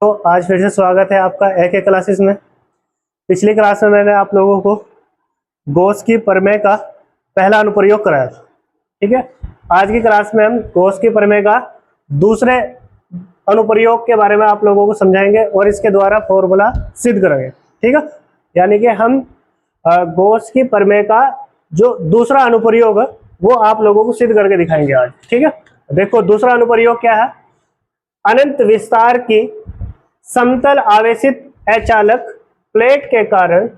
तो आज फिर से स्वागत है आपका एक क्लासेस में। पिछली क्लास में मैंने आप लोगों को गॉस की प्रमेय का पहला अनुप्रयोग कराया था। ठीक है, आज की क्लास में हम गॉस की प्रमेय का दूसरे अनुप्रयोग के बारे में आप लोगों को समझाएंगे और इसके द्वारा फॉर्मूला सिद्ध करेंगे। ठीक है, यानी कि हम गॉस की प्रमेय का जो दूसरा अनुप्रयोग है वो आप लोगों को सिद्ध करके दिखाएंगे आज। ठीक है, देखो दूसरा अनुप्रयोग क्या है। अनंत विस्तार की समतल आवेशित अचालक प्लेट के कारण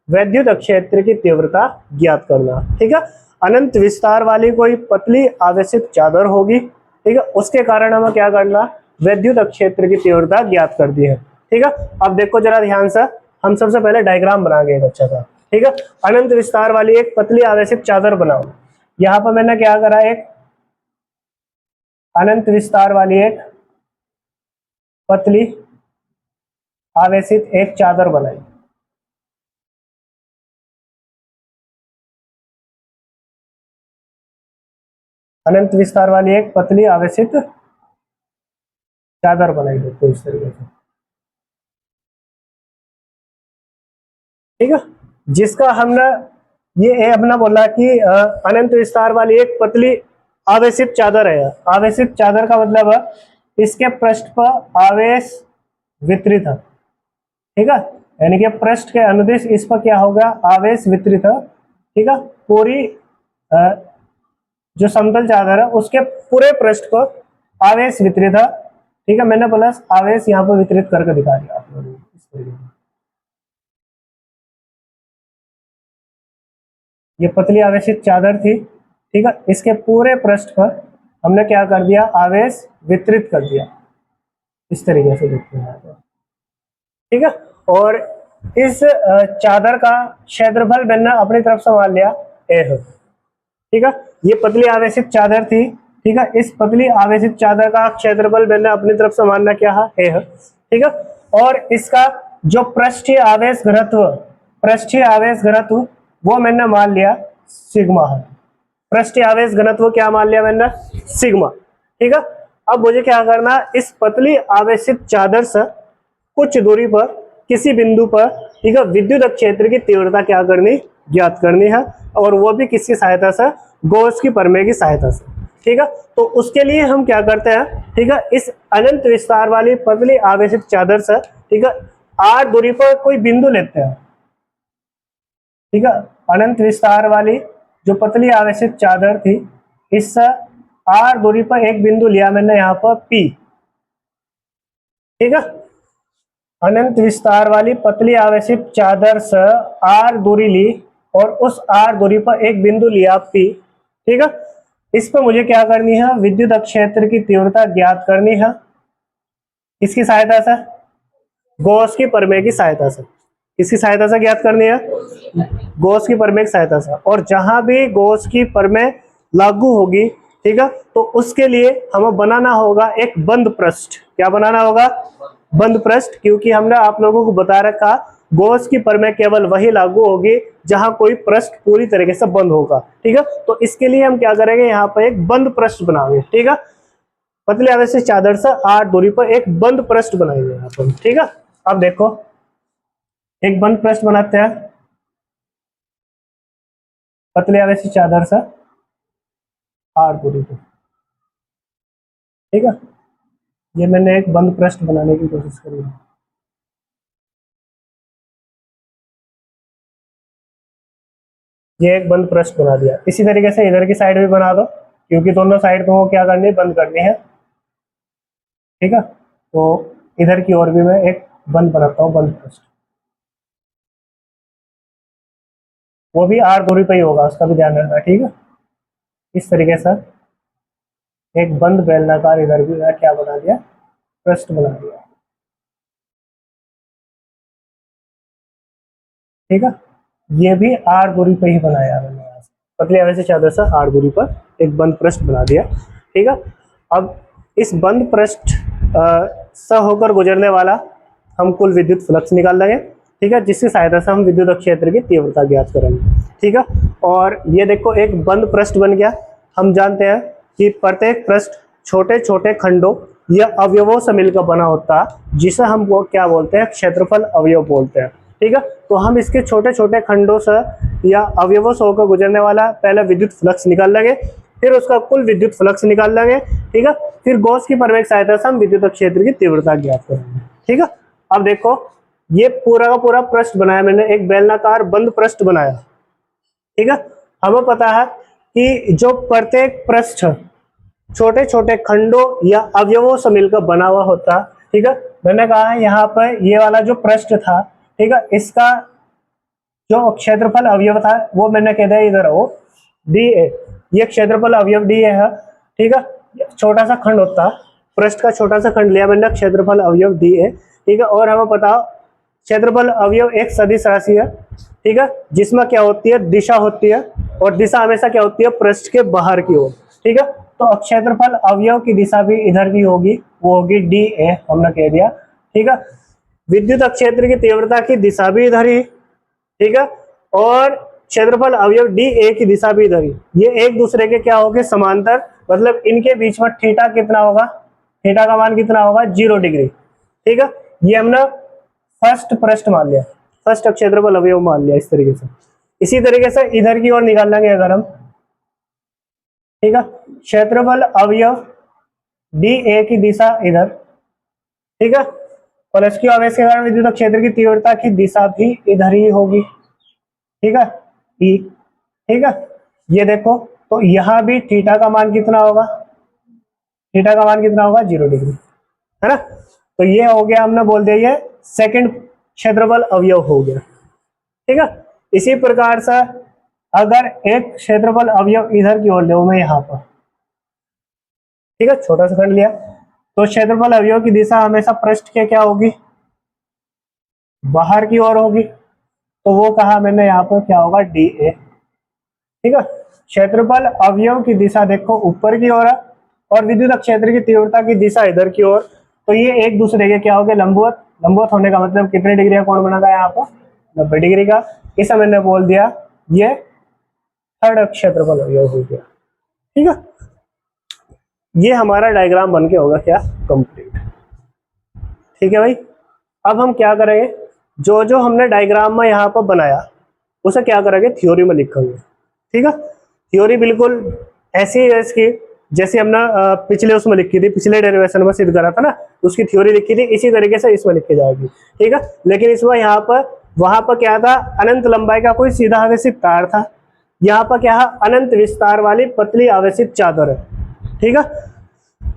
वैद्युत क्षेत्र की तीव्रता ज्ञात करना। ठीक है, अनंत विस्तार वाली कोई पतली आवेशित चादर होगी। ठीक है, उसके कारण हमें क्या करना, वैद्युत क्षेत्र की तीव्रता ज्ञात कर दी है। ठीक है, अब देखो जरा ध्यान से, हम सबसे पहले डायग्राम बनाएंगे एक अच्छा सा। ठीक है, अनंत विस्तार वाली एक पतली आवेशित चादर बनाओ। यहां पर मैंने क्या करा, एक अनंत विस्तार वाली एक पतली आवेशित एक चादर बनाई। अनंत विस्तार वाली एक पतली आवेशित चादर बनाई, देखो इस तरीके से। ठीक है, जिसका हमने ये अपना बोला कि अनंत विस्तार वाली एक पतली आवेशित चादर है। आवेशित चादर का मतलब है इसके पृष्ठ पर आवेश वितरित है। ठीक है, यानी कि पृष्ठ के अनुदिश इस पर क्या होगा, आवेश वितरित है। ठीक है, पूरी जो समतल चादर है उसके पूरे पृष्ठ पर आवेश वितरित है। ठीक है, मैंने प्लस आवेश यहाँ पर वितरित करके दिखा दिया आप लोगों को इस तरीके से। ये पतली आवेशित चादर थी। ठीक है, इसके पूरे पृष्ठ पर हमने क्या कर दिया, आवेश वितरित कर दिया इस तरीके से, देखते हैं। ठीक है, और इस चादर का क्षेत्रफल मैंने अपनी तरफ से मान लिया ए है। ठीक है, ये पतली आवेशित चादर थी। ठीक है, इस पतली आवेशित चादर का क्षेत्रफल मैंने अपनी तरफ से मानना क्या है, ए है। ठीक है, और इसका जो पृष्ठीय आवेश घनत्व वो मैंने मान लिया सिग्मा है। पृष्ठीय आवेश घनत्व क्या मान लिया मैंने, सिग्मा। ठीक है, अब मुझे क्या करना, इस पतली आवेशित चादर से कुछ दूरी पर किसी बिंदु पर, ठीक है, विद्युत क्षेत्र की तीव्रता क्या करनी, ज्ञात करनी है, और वो भी किसकी सहायता से, गॉस की प्रमेय की सहायता से। ठीक है, तो उसके लिए हम क्या करते हैं, ठीक है, इस अनंत विस्तार वाली पतली आवेशित चादर से, ठीक है, r दूरी पर कोई बिंदु लेते हैं। ठीक है, अनंत विस्तार वाली जो पतली आवेशित चादर थी, इससे r दूरी पर एक बिंदु लिया मैंने यहाँ पर P। ठीक है, अनंत विस्तार वाली पतली आवेशित चादर से r दूरी ली और उस r दूरी पर एक बिंदु लिया P। ठीक है, इस पर मुझे क्या करनी है, विद्युत क्षेत्र की तीव्रता ज्ञात करनी है। किसकी सहायता से, गॉस की प्रमेय की सहायता से। किसकी सहायता से ज्ञात करनी है, गॉस की प्रमेय की सहायता से। और जहां भी गॉस की प्रमेय लागू होगी, ठीक है, तो उसके लिए हमें बनाना होगा एक बंद पृष्ठ। क्या बनाना होगा, बंद पृष्ठ, क्योंकि हमने आप लोगों को बता रखा गॉस की प्रमेय केवल वही लागू होगी जहां कोई पृष्ठ पूरी तरीके से बंद होगा। ठीक है, तो इसके लिए हम क्या करेंगे, यहाँ पर एक बंद पृष्ठ बनाएंगे। ठीक है, पतली आवेशित चादर से r दूरी पर एक बंद पृष्ठ बनाएंगे यहाँ पर। ठीक है, अब देखो एक बंद पृष्ठ बनाते हैं पतली आवेशित चादर से r दूरी पर। ठीक है, ये मैंने एक बंद पृष्ठ बनाने की कोशिश करी है। ये एक बंद पृष्ठ बना दिया। इसी तरीके से इधर की साइड भी बना दो, क्योंकि दोनों साइड को क्या करनी है, बंद करनी है। ठीक है, तो इधर की ओर भी मैं एक बंद बनाता हूँ, बंद पृष्ठ। वो भी r दूरी पे ही होगा, उसका भी ध्यान रखना। ठीक है, इस तरीके से एक बंद बेलनाकार इधर भी क्या बना दिया, पृष्ठ बना दिया। ठीक है, ये भी r दूरी पे ही बनाया मैंने, यहाँ से पतली आवेशित चादर से r दूरी पर एक बंद पृष्ठ बना दिया। ठीक है, अब इस बंद पृष्ठ से होकर गुजरने वाला हम कुल विद्युत फ्लक्स निकाल लेंगे। ठीक है, जिसकी सहायता से हम विद्युत क्षेत्र की तीव्रता ज्ञात करेंगे। ठीक है, और ये देखो एक बंद पृष्ठ बन गया। हम जानते हैं कि प्रत्येक पृष्ठ छोटे छोटे खंडों या अवयवों से मिलकर बना होता है, जिसे हम वो क्या बोलते हैं, क्षेत्रफल अवयव बोलते हैं। ठीक है, तो हम इसके छोटे छोटे खंडों से या अवयवों से होकर गुजरने वाला पहले विद्युत फ्लक्स निकाल लेंगे, फिर उसका कुल विद्युत फ्लक्स निकाल लेंगे। ठीक है, फिर गॉस की प्रमेय की सहायता से हम विद्युत क्षेत्र की तीव्रता ज्ञात करेंगे। ठीक है, अब देखो ये पूरा का पूरा पृष्ठ बनाया मैंने, एक बेलनाकार बंद पृष्ठ बनाया। ठीक है, हमें पता है कि जो प्रत्येक पृष्ठ छोटे छोटे खंडों या अवयवों से मिलकर बना हुआ होता। ठीक है, मैंने कहा है यहाँ पर ये वाला जो पृष्ठ था, ठीक है, इसका जो क्षेत्रफल अवयव था वो मैंने कह दिया इधर हो डी ए, ये क्षेत्रफल अवयव डी ए है। ठीक है, छोटा सा खंड होता है, पृष्ठ का छोटा सा खंड लिया मैंने, क्षेत्रफल अवयव डी ए। ठीक है, और हमें पता क्षेत्रफल अवयव एक सदिश राशि है। ठीक है, जिसमें क्या होती है, दिशा होती है, और दिशा हमेशा क्या होती है, पृष्ठ के बाहर की ओर। ठीक है, तो क्षेत्रफल अवयव की दिशा भी इधर भी होगी, वो होगी डी ए, हमने कह दिया। ठीक है, विद्युत क्षेत्र की तीव्रता की दिशा भी इधर ही। ठीक है, और क्षेत्रफल अवयव डी ए की दिशा भी इधर ही, ये एक दूसरे के क्या होंगे, समांतर, मतलब इनके बीच में थीटा कितना होगा, थीटा का मान कितना होगा, 0 डिग्री। ठीक है, ये हमने फर्स्ट पृष्ठ मान लिया, फर्स्ट क्षेत्रफल अवयव मान लिया इस तरीके से। इसी तरीके से इधर की ओर निकाल लेंगे अगर हम। ठीक है, क्षेत्रफल अवयव डी ए की दिशा इधर। ठीक है, और इसकी आवेश के कारण विद्युत क्षेत्र की तीव्रता की दिशा भी इधर ही होगी। ठीक है, ई। ठीक है, ये देखो, तो यहां भी थीटा का मान कितना होगा, थीटा का मान कितना होगा, 0 डिग्री, है ना। तो ये हो गया, हमने बोल दिया ये सेकंड क्षेत्रफल अवयव हो गया। ठीक है, इसी प्रकार से अगर एक क्षेत्रफल अवयव इधर की ओर ले मैं यहाँ पर, ठीक है, छोटा सा खंड लिया, तो क्षेत्रफल अवयव की दिशा हमेशा पृष्ठ के क्या होगी, बाहर की ओर होगी, तो वो कहा मैंने यहाँ पर क्या होगा, डी ए। ठीक है, क्षेत्रफल अवयव की दिशा देखो ऊपर की ओर है, और विद्युत क्षेत्र की तीव्रता की दिशा इधर की ओर, तो ये एक दूसरे के क्या हो गए, लंबवत। लंबवत होने का मतलब कितने डिग्री का कोण बना था यहाँ पर, 90 डिग्री का। इसे मैंने बोल दिया ये थर्ड क्षेत्रफल अवयव हो गया। ठीक है, ये हमारा डायग्राम बन के होगा क्या, कंप्लीट। ठीक है भाई, अब हम क्या करेंगे, जो जो हमने डायग्राम में यहाँ पर बनाया उसे क्या करेंगे, थ्योरी में लिखेंगे। ठीक है, थ्योरी बिल्कुल ऐसी है इसकी जैसे हमने पिछले उसमें लिखी थी, पिछले डेरिवेशन में सिद्ध करा था ना, उसकी थ्योरी लिखी थी, इसी तरीके से इसमें लिखी जाएगी। ठीक है, लेकिन इसमें यहाँ पर, वहां पर क्या था, अनंत लंबाई का कोई सीधा आवेशित तार था, यहाँ पर क्या है, अनंत विस्तार वाली पतली आवेशित चादर है। ठीक है,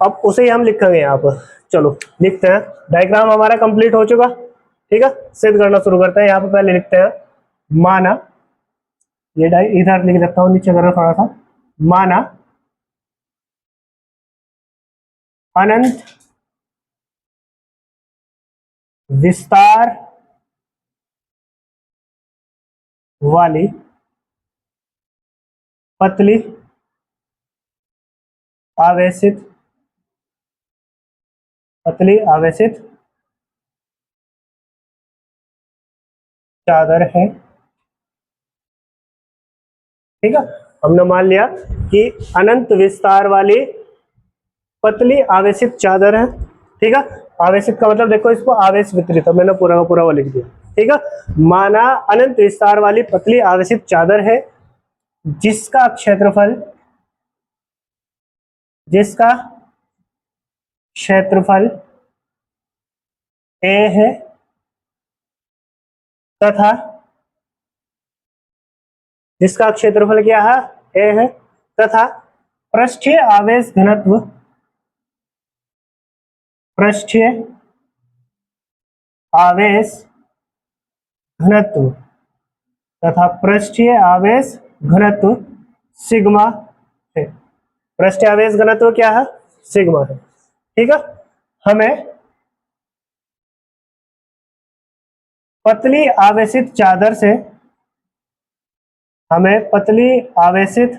अब उसे ही हम लिखेंगे यहाँ पर। चलो लिखते हैं, डायग्राम हमारा कंप्लीट हो चुका। ठीक है, सिद्ध करना शुरू करते हैं। यहाँ पर पहले लिखते हैं, माना, ये इधर लिख देता हूँ नीचे करो थोड़ा सा, माना अनंत विस्तार वाली पतली आवेशित, पतली आवेशित चादर है। ठीक है, हमने मान लिया कि अनंत विस्तार वाली पतली आवेशित चादर है। ठीक है, आवेशित का मतलब देखो, इसको आवेश वितरित है, मैंने पूरा का पूरा वो लिख दिया। ठीक है, माना अनंत विस्तार वाली पतली आवेशित चादर है, जिसका क्षेत्रफल, जिसका क्षेत्रफल ए है, तथा जिसका क्षेत्रफल क्या है, ए है, तथा पृष्ठीय आवेश घनत्व, पृष्ठीय आवेश घनत्व, तथा पृष्ठीय आवेश घनत्व सिग्मा है। पृष्ठीय आवेश घनत्व क्या है, सिग्मा है। ठीक है, हमें पतली आवेशित चादर से, हमें पतली आवेशित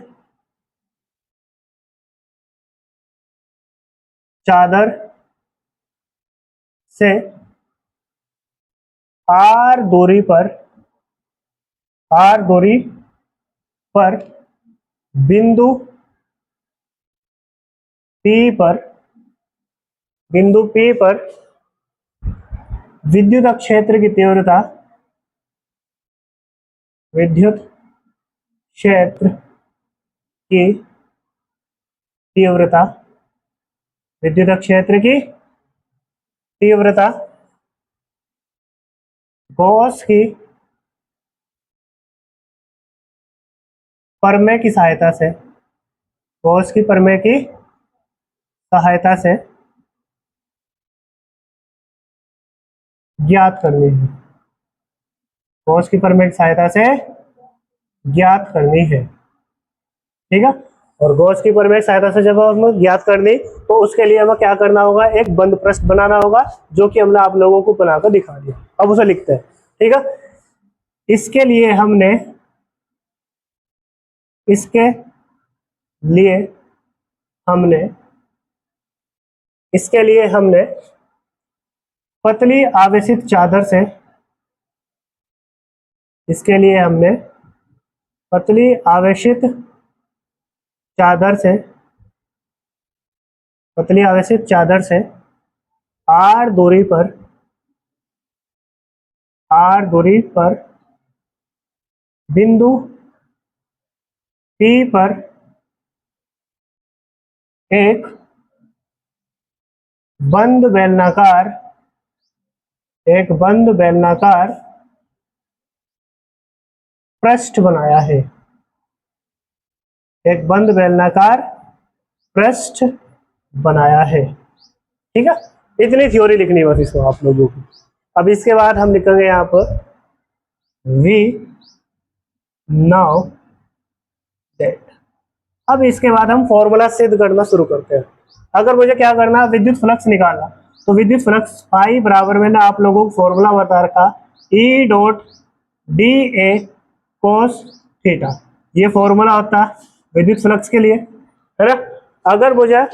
चादर से आर दूरी पर, आर दूरी पर बिंदु पी पर बिंदु P पर विद्युत क्षेत्र की तीव्रता, विद्युत क्षेत्र की तीव्रता, विद्युत क्षेत्र की तीव्रता गॉस की प्रमेय की सहायता से, गॉस की प्रमेय की सहायता से ज्ञात करनी है, गॉस की प्रमेय की सहायता से ज्ञात करनी है। ठीक है, और गॉस की प्रमेय की सहायता से जब हम ज्ञात करनी तो उसके लिए हमें क्या करना होगा, एक बंद पृष्ठ बनाना होगा, जो कि हमने आप लोगों को बनाकर दिखा दिया। अब उसे लिखते हैं। ठीक है, इसके लिए हमने इसके लिए हमने इसके लिए हमने पतली आवेशित चादर से, इसके लिए हमने पतली आवेशित चादर से, पतली आवेशित चादर से आर दूरी पर, आर दूरी पर बिंदु P पर एक बंद बेलनाकार, एक बंद बेलनाकार पृष्ठ बनाया है, एक बंद बेलनाकार पृष्ठ बनाया है। ठीक है, इतनी थ्योरी लिखनी है बस इसको आप लोगों को। अब इसके बाद हम लिखेंगे यहाँ पर वी नाउ दैट। अब इसके बाद हम फॉर्मूला सिद्ध करना शुरू करते हैं। अगर मुझे क्या करना है, विद्युत फ्लक्स निकालना, तो विद्युत फ्लक्स फाई बराबर मैंने आप लोगों को फॉर्मूला बता रखा, ई dot D A cos theta. ये फॉर्मूला होता है विद्युत फ्लक्स के लिए, है ना। अगर मुझे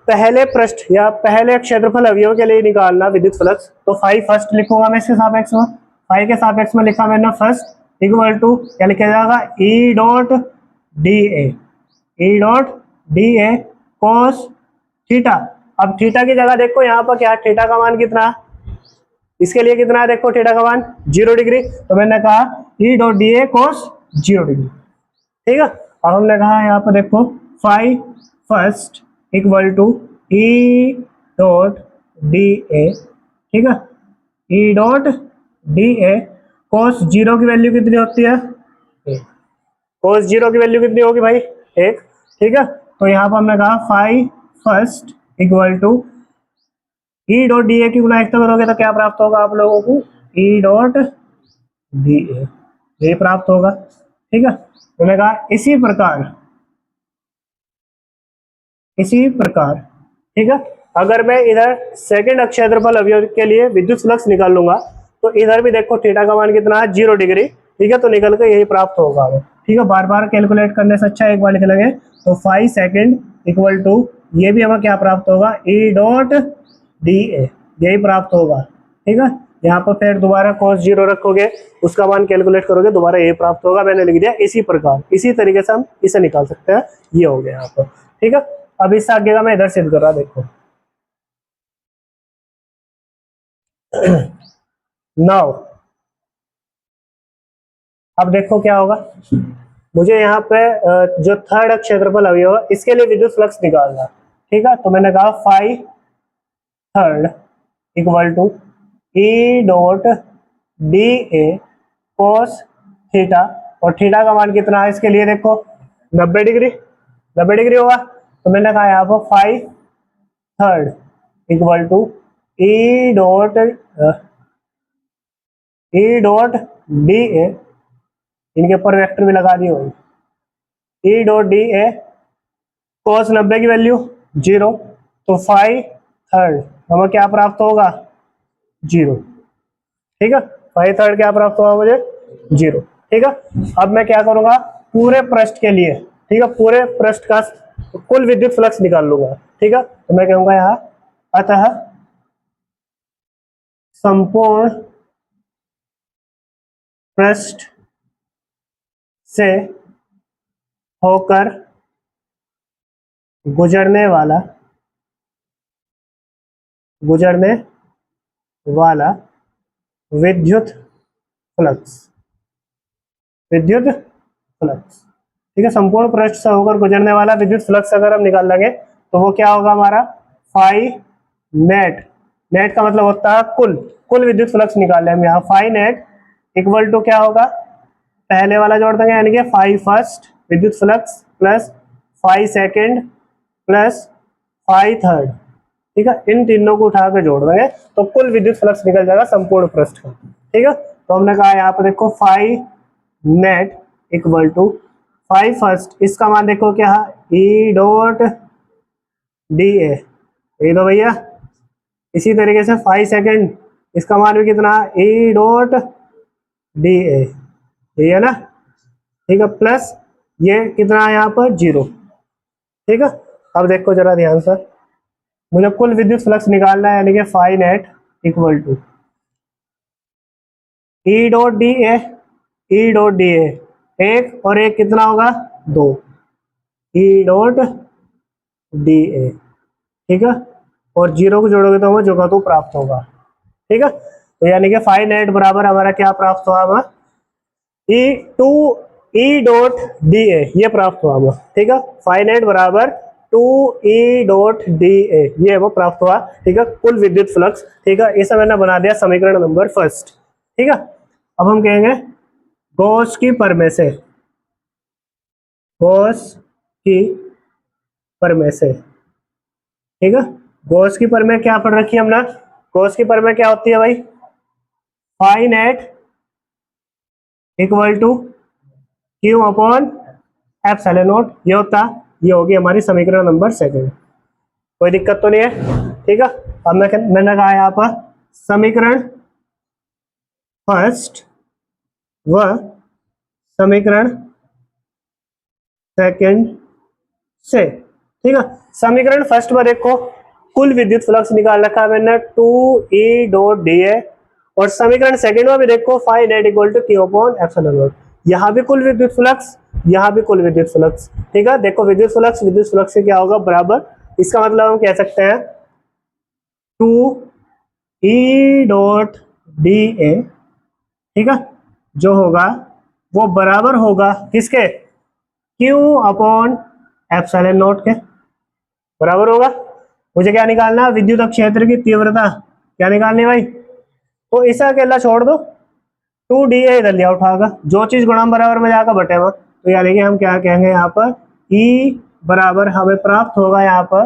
पहले पृष्ठ या पहले क्षेत्रफल अवयव के लिए निकालना विद्युत फ्लक्स, तो फाई फर्स्ट लिखूंगा मैं इसके सापेक्ष में। फाई के सापेक्ष में लिखा मैंने फर्स्ट इक्वल टू क्या लिखा जाएगा, ई dot D A, E dot D A cos theta. अब थीटा की जगह देखो यहाँ पर क्या, थीटा का मान कितना, इसके लिए कितना है देखो, थीटा का मान 0 डिग्री। तो मैंने कहा E dot D A cos 0 degree. ठीक है, अब हमने कहा यहाँ पर देखो phi first equal to E dot D A. ठीक है, ई डॉट डी ए कोस 0 की वैल्यू कितनी होती है, कोस 0 की वैल्यू कितनी होगी भाई, 1। ठीक है, तो यहाँ पर हमने कहा phi first equal to E dot D A की गुना 1 करोगे तो क्या प्राप्त होगा आप लोगों को, ई डॉट डी ए, ये प्राप्त होगा। ठीक है, तो मैंने कहा इसी प्रकार, इसी प्रकार। ठीक है, अगर मैं इधर सेकंड क्षेत्रफल अवयव के लिए विद्युत फ्लक्स निकाल लूंगा, तो इधर भी देखो थीटा का मान कितना है, 0 डिग्री। ठीक है, तो निकल के यही प्राप्त होगा। ठीक है, बार बार कैलकुलेट करने से अच्छा एक बार लिख लेंगे। तो 5 सेकेंड इक्वल टू, ये भी हमें क्या प्राप्त होगा, ई डॉट डी ए, यही प्राप्त होगा। ठीक है, यहाँ पर फिर दोबारा cos 0 रखोगे, उसका मान कैलकुलेट करोगे, दोबारा ये प्राप्त होगा। मैंने लिख दिया इसी प्रकार, इसी तरीके से हम इसे निकाल सकते हैं। ये हो गया यहाँ पर। ठीक है, अब इससे आगे का मैं इधर सिद्ध कर रहा, देखो नाउ। अब देखो क्या होगा, मुझे यहाँ पे जो थर्ड क्षेत्रफल अवयव है इसके लिए विद्युत फ्लक्स निकालना। ठीक है, तो मैंने कहा phi third equal to E dot D A cos theta, और थीटा का मान कितना है इसके लिए देखो 90 डिग्री, 90 डिग्री होगा। तो मैंने कहा यहाँ पर phi third equal to E dot D A, इनके ऊपर वेक्टर भी लगा दिए होंगे, ई डॉट डी ए कोस 90 की वैल्यू 0, तो फाई थर्ड हमें क्या प्राप्त होगा, 0। ठीक है, फाई थर्ड क्या प्राप्त होगा मुझे, 0। ठीक है, अब मैं क्या करूंगा, पूरे पृष्ठ के लिए, ठीक है, पूरे पृष्ठ का कुल विद्युत फ्लक्स निकाल लूंगा। ठीक है, तो मैं कहूंगा यहाँ अतः संपूर्ण पृष्ठ से होकर गुजरने वाला गुजरने वाला विद्युत फ्लक्स, विद्युत फ्लक्स, ठीक है। संपूर्ण पृष्ठ से होकर गुजरने वाला विद्युत फ्लक्स अगर हम निकाल लेंगे तो वो क्या होगा हमारा फाई नेट, नेट का मतलब होता है कुल विद्युत फ्लक्स निकाल लें हम यहाँ, फाई नेट इक्वल टू क्या होगा, पहले वाला जोड़ देंगे यानी कि फाई फर्स्ट विद्युत flux plus phi second plus phi third, ठीक है। इन तीनों को उठा कर जोड़ देंगे तो कुल विद्युत फ्लक्स निकल जाएगा संपूर्ण पृष्ठ का, ठीक है। तो हमने कहा यहाँ पर देखो phi net equal to phi first, इसका मान देखो क्या है ई डॉट डी ए, ये दो भैया। इसी तरीके से फाई सेकेंड, इसका मान भी कितना ई डॉट डी ए, ये है ना, ठीक है, प्लस ये कितना है यहाँ पर 0, ठीक है। अब देखो जरा ध्यान से, मुझे कुल विद्युत फ्लक्स निकालना है यानी कि phi net equal to E dot D A, E dot D A एक और एक कितना होगा 2, ई डॉट डी ए, ठीक है, और 0 को जोड़ोगे तो हमें जो का तो प्राप्त होगा, ठीक है। तो यानी कि फाई नेट बराबर हमारा क्या प्राप्त हुआ हमें E two E dot D A, ये प्राप्त हुआ हमें, ठीक है। फाई नेट बराबर 2 ई डॉट डी ए, ये वो प्राप्त हुआ, ठीक है, कुल विद्युत फ्लक्स, ठीक है। इसे मैंने बना दिया समीकरण नंबर फर्स्ट, ठीक है। अब हम कहेंगे गॉस की प्रमेय से, गॉस की प्रमेय से, ठीक है। गॉस की प्रमेय क्या पढ़ रखी है हमने, गॉस की प्रमेय क्या होती है भाई, phi net equal to Q upon epsilon naught, ये होता, ये होगी हमारी समीकरण नंबर सेकंड, कोई दिक्कत तो नहीं है, ठीक है। अब मैंने कहा यहाँ पर समीकरण फर्स्ट व समीकरण सेकंड से, ठीक है। समीकरण फर्स्ट में देखो कुल विद्युत फ्लक्स निकाल रखा है मैंने 2 ई डॉट डी ए, और समीकरण सेकंड में भी देखो phi net equal to Q upon epsilon naught, यहाँ भी कुल विद्युत फ्लक्स, यहाँ भी कुल विद्युत फ्लक्स, ठीक है। देखो विद्युत फ्लक्स से क्या होगा बराबर, इसका मतलब हम कह सकते हैं 2 ई डॉट डी ए, ठीक है, जो होगा वो बराबर होगा किसके, क्यू अपॉन एप्सिलॉन नॉट के बराबर होगा। मुझे क्या निकालना, विद्युत क्षेत्र की तीव्रता क्या निकालनी भाई, तो इसे अकेला छोड़ दो, 2 डी ए इधर लिया उठागा, जो चीज गुणाम बराबर में जाकर बटेगा, तो यानी कि हम क्या कहेंगे यहाँ पर E बराबर हमें प्राप्त होगा यहाँ पर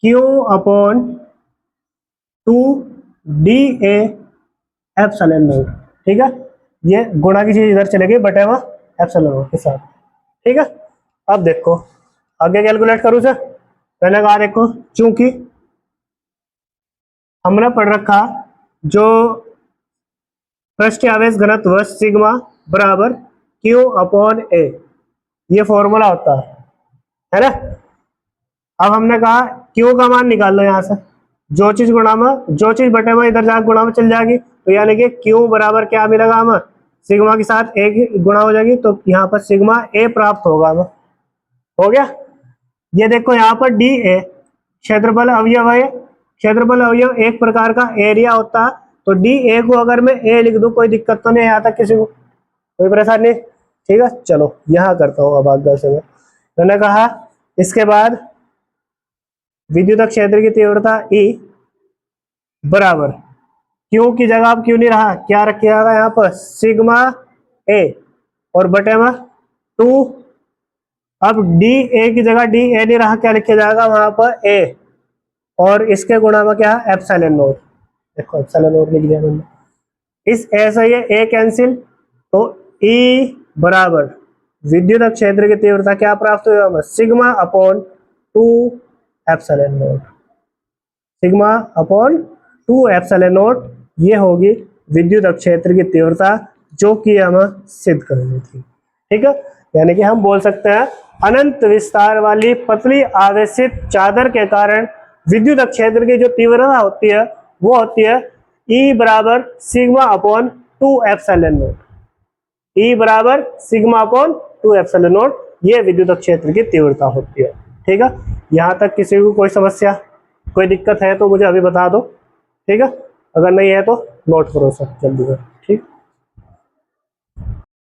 Q upon 2 D A epsilon not, ठीक है। ये गुणा की चीज इधर चलेगी बटेगा एप्सिलॉन नॉट के साथ, ठीक है। अब देखो आगे कैलकुलेट करूँ सर, पहले कहा देखो चूंकि हमने पढ़ रखा जो पृष्ठीय आवेश घनत्व सिग्मा बराबर क्यू अपॉन ए, ये फॉर्मूला होता है ना। अब हमने कहा क्यू का मान निकाल लो यहाँ से, जो चीज गुणा में, जो चीज बटे में इधर जाकर गुणा में चल जाएगी, तो यानी कि क्यू बराबर क्या मिलेगा हमें, सिग्मा के साथ ए की गुणा हो जाएगी, तो यहाँ पर सिग्मा ए प्राप्त होगा हमें, हो गया। ये देखो यहाँ पर डी ए क्षेत्रफल अवयव है, क्षेत्रफल अवयव एक प्रकार का एरिया होता है, तो डी ए को अगर मैं ए लिख दूं कोई दिक्कत तो नहीं यहाँ तक किसी को, कोई परेशानी नहीं, ठीक है। चलो यहाँ करता हूँ अब आगे से मैंने कहा इसके बाद विद्युत क्षेत्र की तीव्रता E बराबर क्यू की जगह अब क्यों नहीं रहा, क्या रखा जाएगा यहाँ पर सिग्मा ए और बटे में 2, अब डी ए की जगह डी ए नहीं रहा, क्या लिखा जाएगा वहां पर ए, और इसके गुणा में क्या है एप्सिलॉन नॉट, देखो एप्सिलॉन नॉट लिख दिया मैंने, इस ए से ये ए कैंसिल, तो E बराबर विद्युत क्षेत्र की तीव्रता क्या प्राप्त हुई हमें sigma upon 2 epsilon not, sigma upon 2 epsilon naught, ये होगी विद्युत क्षेत्र की तीव्रता जो कि हमें सिद्ध करनी थी, ठीक है। यानी कि हम बोल सकते हैं अनंत विस्तार वाली पतली आवेशित चादर के कारण विद्युत क्षेत्र की जो तीव्रता होती है वो होती है E बराबर sigma upon 2 epsilon not, E बराबर सिग्मा अपॉन 2 एप्सिलॉन नॉट, ये विद्युत क्षेत्र की तीव्रता होती है, ठीक है। यहाँ तक किसी को कोई समस्या, कोई दिक्कत है तो मुझे अभी बता दो, ठीक है, अगर नहीं है तो नोट करो सर जल्दी से।